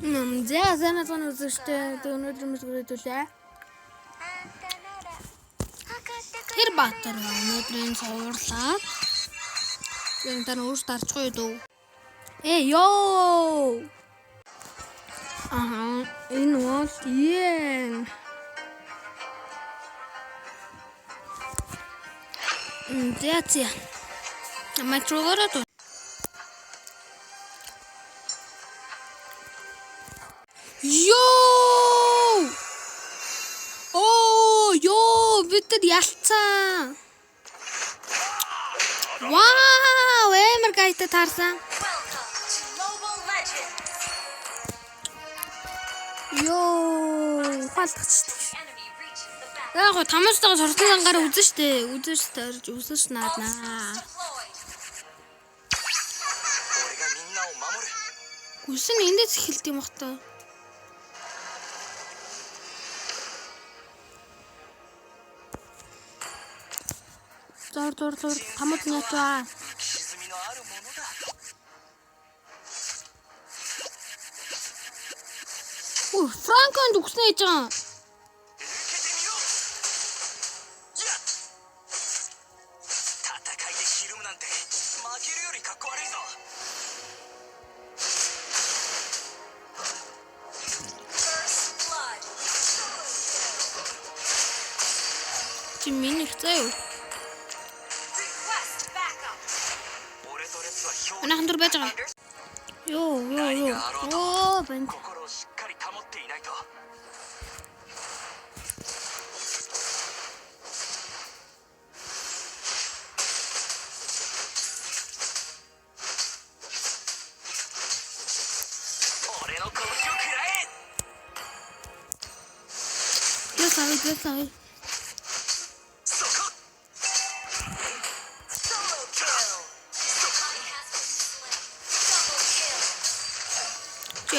За санаа цан үзэжтэй өнөөдөр мэдгэрүүлээ. Тэр баатар өнөөдрийн цувралаа. Энэ тань өөрт дарчгүй дөө. Ёо. Энэ бол яа. Зяця. Аматрогорото. Бид ялцсан. Вау, эмэр гайтай таарсан. Хаалтчихдаг. Яг гоо тамаастайгаа суртан ангаар үзэн штэ. Үзэж нааднаа. Гүсэн эндээс эхэлт юм бахта. Зур тамад нятваа. Франконд үгснэ гэж байгаа. Чи миний хэцээ. Анахан дөр байж байгаа. Ёо. Банд. Sorry.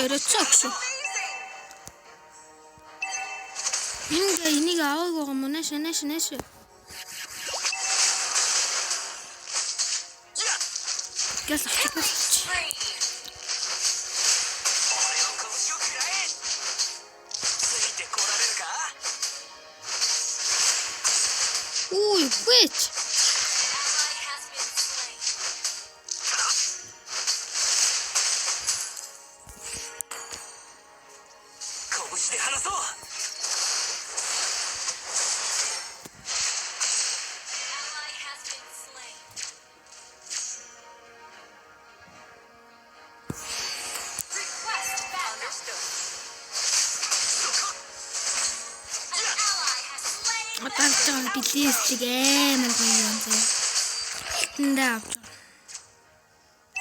Эрэцэгш. Энийг аваагаа юм нэш. Гэс ахчих. Ой, bitch. Атарчаа билээс чиг амар гоё юм зэ. Тэндээ авч.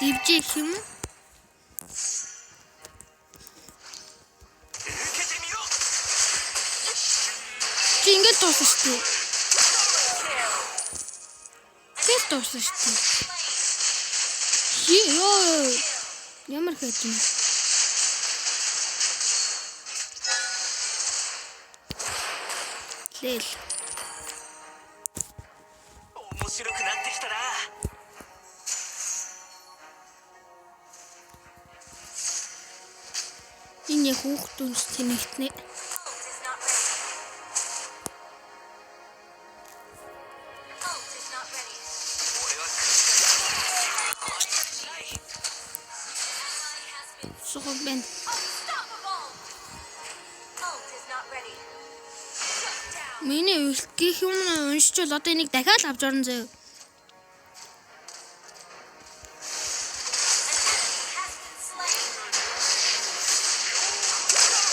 Дивжих юм. Чингээ дуусна шүү. Ёо. Ямар хэвчээ. Лэл. Энэ хүүхдүүс тэнэгтнэ. Сухобен. Миний үлгэх юм уншчул одоо энийг дахиад авч орно зөө.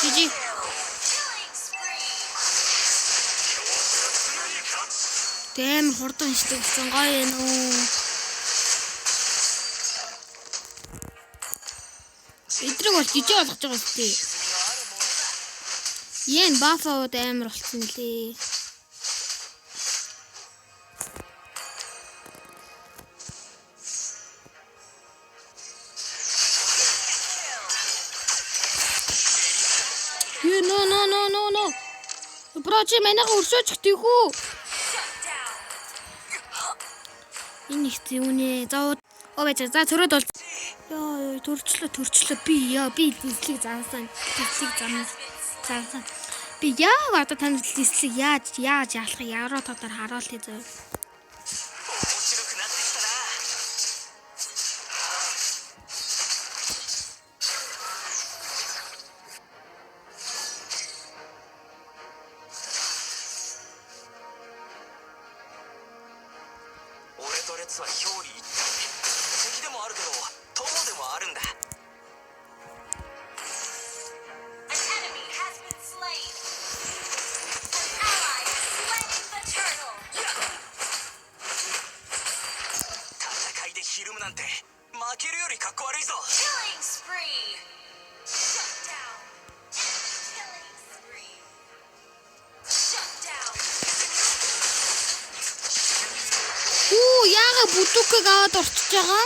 Жижи. Тэм хурдан шдэг гэсэн гоё юм уу. Эдрэг бол жижиг болгож байгаа үстэй. Ян бафауд амар болцсон лээ. No. Брочи меня урсож тийхүү. Энэ их зүүнээ. За цороод бол Яа, төрчлөө би дислийг заасан. Би яг одоо тань дислийг яаж яалах яруу тодор харуулъя зөө. Яага бүдүүкийг аваад орчиж байгаа.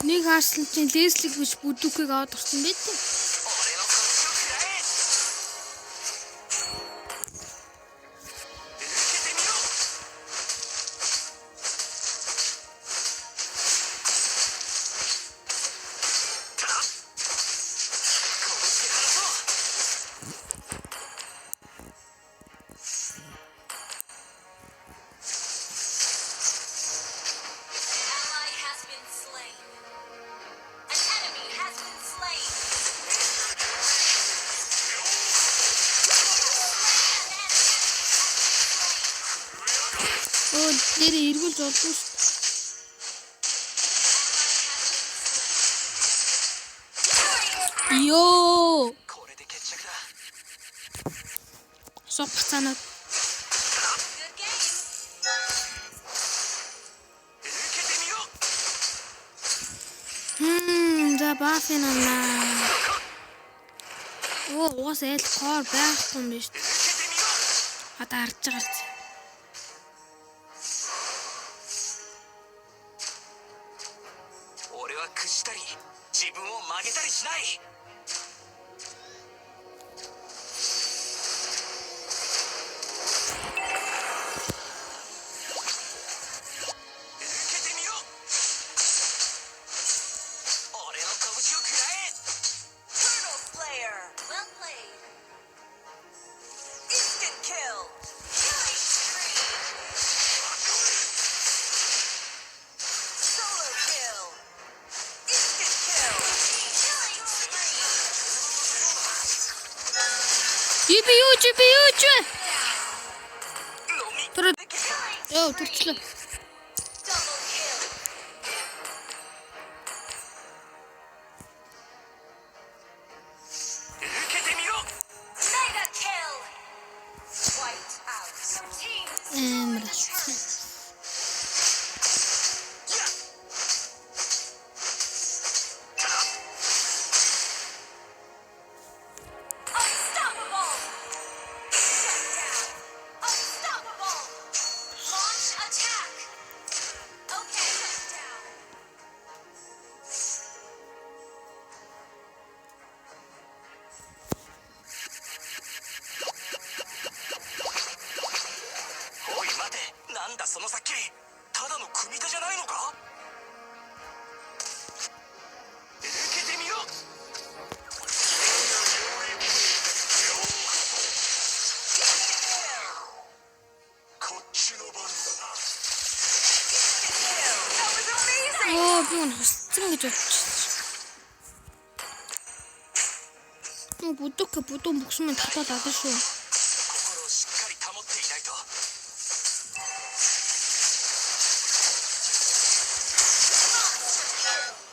Нэг харсан чинь Леслиг биш бүдүүкийг аваад орсон байт. Нэрээ эргүүлж олдсон шүү дээ. Йоо. Сок бацаанаад. За бафинана. Уус ээл кор байхгүй юм биш. Одоо харж байгаа ч. 自分を曲げたりしない。受けてみろ。俺の拳を食らえ。Turtle Slayer. Well played. Instant kill. Killing spree. Solo kill. Instant kill. Killing spree. GPU. Тураа. Ёо, төрчлөө. Double kill. Mega kill. White out. Team unstoppable. Shut down. Unstoppable. Launch attack. Okay, shut down. Oi, 待て。なんだその先。ただの組み手じゃないのか。受けてみろ。こっちの番だな。That was amazing. Би өнө хусцсан гэж бодчих. Будуу бөхсмэн татаад авсан шүү. 心をしっかり保っていないと。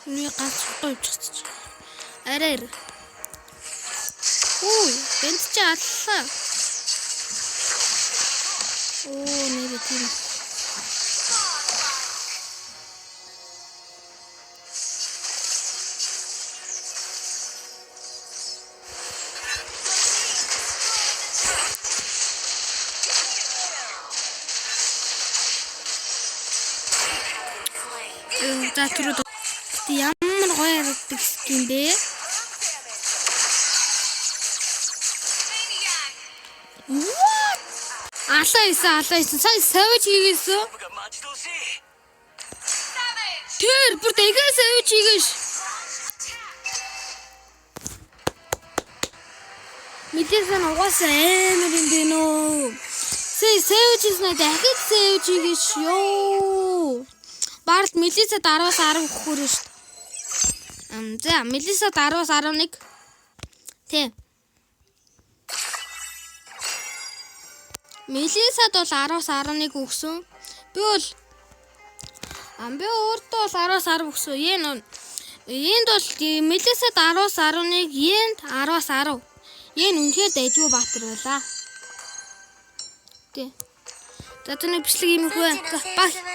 Миний ганц сутаа явчихчих. Арай. Бент чи аллаа. Нэрээ тийм. За түрүү ямар гоё ярддаг юм бэ? Алаа исэн. Сая savage хийгээсэн. が待ち遠しい Тэр бүр дэгээ savage хийгээш. Мэдээсэн угаасаа амар юм бэ нөө. Savage хийснэ дахид savage хийгээш ёо. Барт Мелисад 10-аас 10 өгөхөр шүү дээ. За Мелисад 10-аас 11. Тэ. Мелисад бол 10-аас 11 өгсөн. Би өөртөө бол 10-аас 10 өгсөн. Энд бол Мелисад 10-аас 11, энд 10-аас 10. Энд үнэхээр дайжгүй баатар байлаа. Тэ. За тэний бичлэг юм хөө. Бай.